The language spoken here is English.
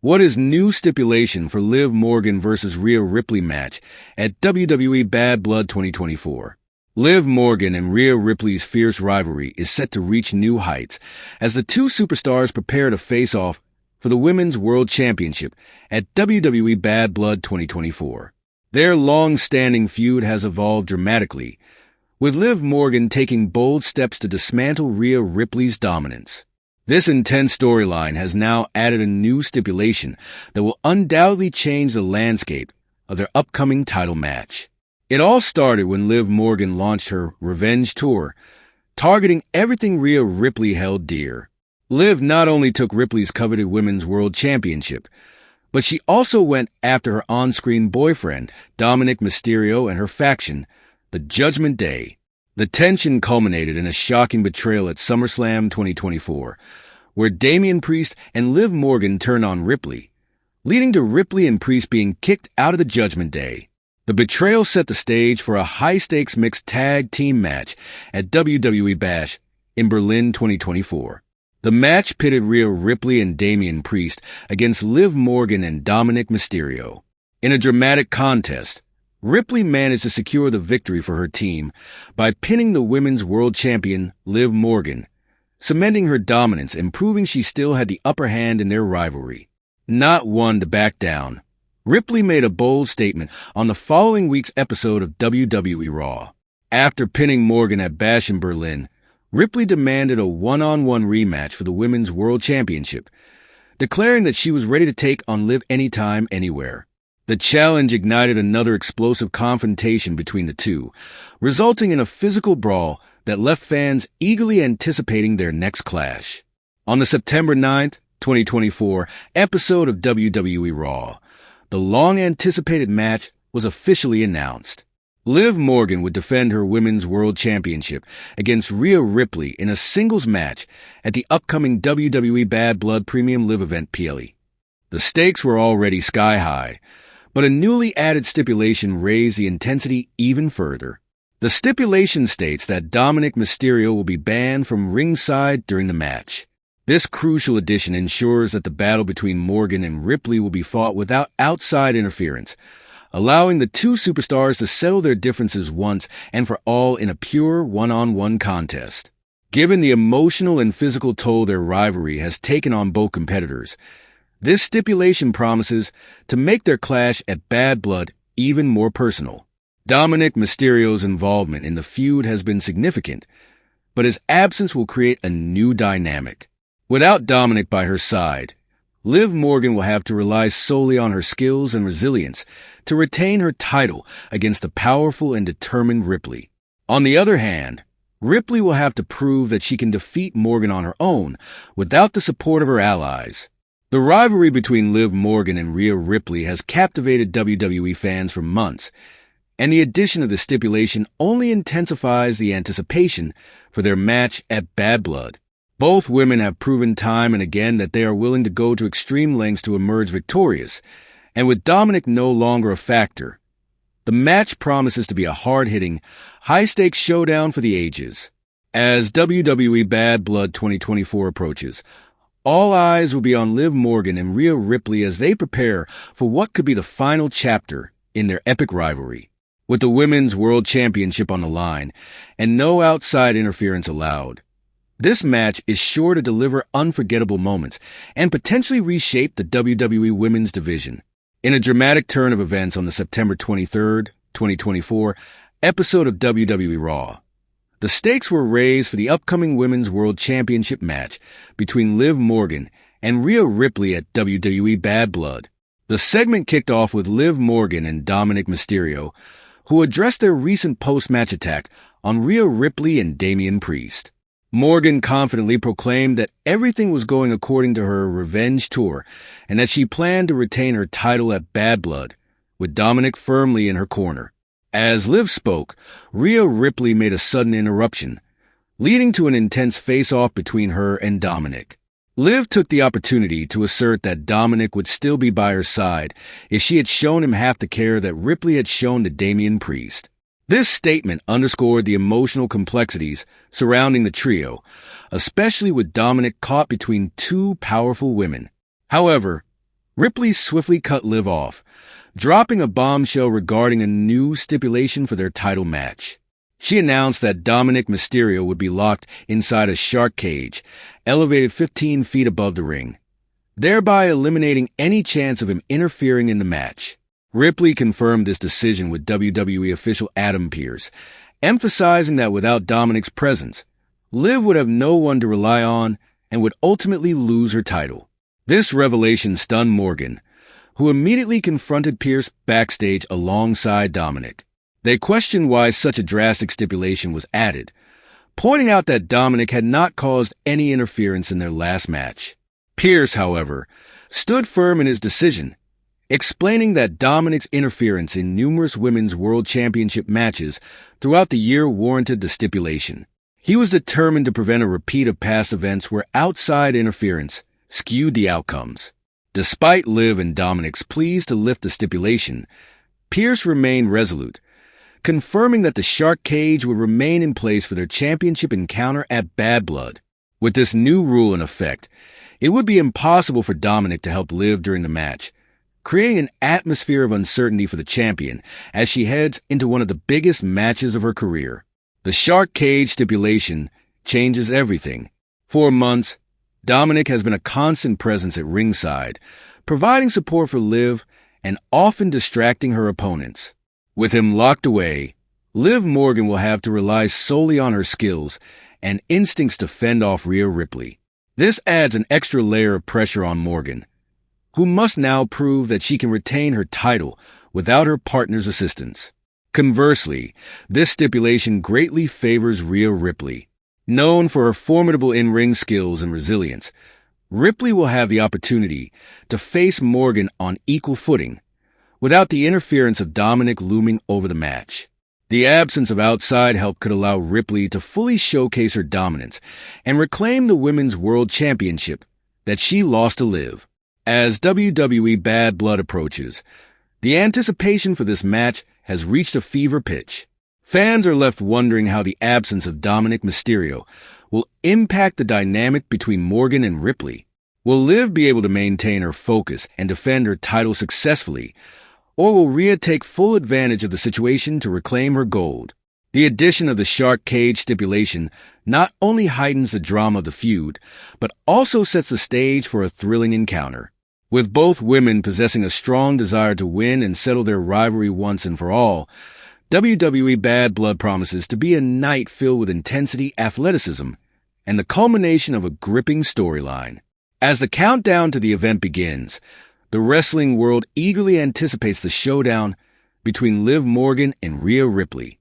What is new stipulation for Liv Morgan versus Rhea Ripley match at WWE Bad Blood 2024? Liv Morgan and Rhea Ripley's fierce rivalry is set to reach new heights as the two superstars prepare to face off for the Women's World Championship at WWE Bad Blood 2024. Their long-standing feud has evolved dramatically, with Liv Morgan taking bold steps to dismantle Rhea Ripley's dominance. This intense storyline has now added a new stipulation that will undoubtedly change the landscape of their upcoming title match. It all started when Liv Morgan launched her revenge tour, targeting everything Rhea Ripley held dear. Liv not only took Ripley's coveted Women's World Championship, but she also went after her on-screen boyfriend, Dominic Mysterio, and her faction, the Judgment Day. The tension culminated in a shocking betrayal at SummerSlam 2024, where Damian Priest and Liv Morgan turned on Ripley, leading to Ripley and Priest being kicked out of the Judgment Day. The betrayal set the stage for a high-stakes mixed tag team match at WWE Bash in Berlin 2024. The match pitted Rhea Ripley and Damian Priest against Liv Morgan and Dominic Mysterio. In a dramatic contest, Ripley managed to secure the victory for her team by pinning the Women's World Champion Liv Morgan, cementing her dominance and proving she still had the upper hand in their rivalry. Not one to back down, Ripley made a bold statement on the following week's episode of WWE Raw. After pinning Morgan at Bash in Berlin, Ripley demanded a one-on-one rematch for the Women's World Championship, declaring that she was ready to take on Liv anytime, anywhere. The challenge ignited another explosive confrontation between the two, resulting in a physical brawl that left fans eagerly anticipating their next clash. On the September 9th, 2024 episode of WWE Raw, the long-anticipated match was officially announced. Liv Morgan would defend her Women's World Championship against Rhea Ripley in a singles match at the upcoming WWE Bad Blood Premium Live event PLE. The stakes were already sky-high, but a newly added stipulation raised the intensity even further. The stipulation states that Dominic Mysterio will be banned from ringside during the match. This crucial addition ensures that the battle between Morgan and Ripley will be fought without outside interference, allowing the two superstars to settle their differences once and for all in a pure one-on-one contest. Given the emotional and physical toll their rivalry has taken on both competitors, this stipulation promises to make their clash at Bad Blood even more personal. Dominic Mysterio's involvement in the feud has been significant, but his absence will create a new dynamic. Without Dominic by her side, Liv Morgan will have to rely solely on her skills and resilience to retain her title against the powerful and determined Ripley. On the other hand, Ripley will have to prove that she can defeat Morgan on her own without the support of her allies. The rivalry between Liv Morgan and Rhea Ripley has captivated WWE fans for months, and the addition of the stipulation only intensifies the anticipation for their match at Bad Blood. Both women have proven time and again that they are willing to go to extreme lengths to emerge victorious, and with Dominic no longer a factor, the match promises to be a hard-hitting, high-stakes showdown for the ages. As WWE Bad Blood 2024 approaches, all eyes will be on Liv Morgan and Rhea Ripley as they prepare for what could be the final chapter in their epic rivalry. With the Women's World Championship on the line and no outside interference allowed, this match is sure to deliver unforgettable moments and potentially reshape the WWE Women's division. In a dramatic turn of events on the September 23rd, 2024 episode of WWE Raw, the stakes were raised for the upcoming Women's World Championship match between Liv Morgan and Rhea Ripley at WWE Bad Blood. The segment kicked off with Liv Morgan and Dominic Mysterio, who addressed their recent post-match attack on Rhea Ripley and Damian Priest. Morgan confidently proclaimed that everything was going according to her revenge tour and that she planned to retain her title at Bad Blood, with Dominic firmly in her corner. As Liv spoke, Rhea Ripley made a sudden interruption, leading to an intense face-off between her and Dominic. Liv took the opportunity to assert that Dominic would still be by her side if she had shown him half the care that Ripley had shown to Damian Priest. This statement underscored the emotional complexities surrounding the trio, especially with Dominic caught between two powerful women. However, Ripley swiftly cut Liv off, dropping a bombshell regarding a new stipulation for their title match. She announced that Dominic Mysterio would be locked inside a shark cage, elevated 15 feet above the ring, thereby eliminating any chance of him interfering in the match. Ripley confirmed this decision with WWE official Adam Pearce, emphasizing that without Dominic's presence, Liv would have no one to rely on and would ultimately lose her title. This revelation stunned Morgan, who immediately confronted Pearce backstage alongside Dominic. They questioned why such a drastic stipulation was added, pointing out that Dominic had not caused any interference in their last match. Pearce, however, stood firm in his decision, explaining that Dominic's interference in numerous women's world championship matches throughout the year warranted the stipulation. He was determined to prevent a repeat of past events where outside interference skewed the outcomes. Despite Liv and Dominic's pleas to lift the stipulation, Pearce remained resolute, confirming that the shark cage would remain in place for their championship encounter at Bad Blood. With this new rule in effect, it would be impossible for Dominic to help Liv during the match, creating an atmosphere of uncertainty for the champion as she heads into one of the biggest matches of her career. The shark cage stipulation changes everything. For months, Dominic has been a constant presence at ringside, providing support for Liv and often distracting her opponents. With him locked away, Liv Morgan will have to rely solely on her skills and instincts to fend off Rhea Ripley. This adds an extra layer of pressure on Morgan, who must now prove that she can retain her title without her partner's assistance. Conversely, this stipulation greatly favors Rhea Ripley. Known for her formidable in-ring skills and resilience, Ripley will have the opportunity to face Morgan on equal footing, without the interference of Dominic looming over the match. The absence of outside help could allow Ripley to fully showcase her dominance and reclaim the Women's World Championship that she lost to Liv. As WWE Bad Blood approaches, the anticipation for this match has reached a fever pitch. Fans are left wondering how the absence of Dominic Mysterio will impact the dynamic between Morgan and Ripley. Will Liv be able to maintain her focus and defend her title successfully, or will Rhea take full advantage of the situation to reclaim her gold? The addition of the shark cage stipulation not only heightens the drama of the feud, but also sets the stage for a thrilling encounter. With both women possessing a strong desire to win and settle their rivalry once and for all, WWE Bad Blood promises to be a night filled with intensity, athleticism, and the culmination of a gripping storyline. As the countdown to the event begins, the wrestling world eagerly anticipates the showdown between Liv Morgan and Rhea Ripley.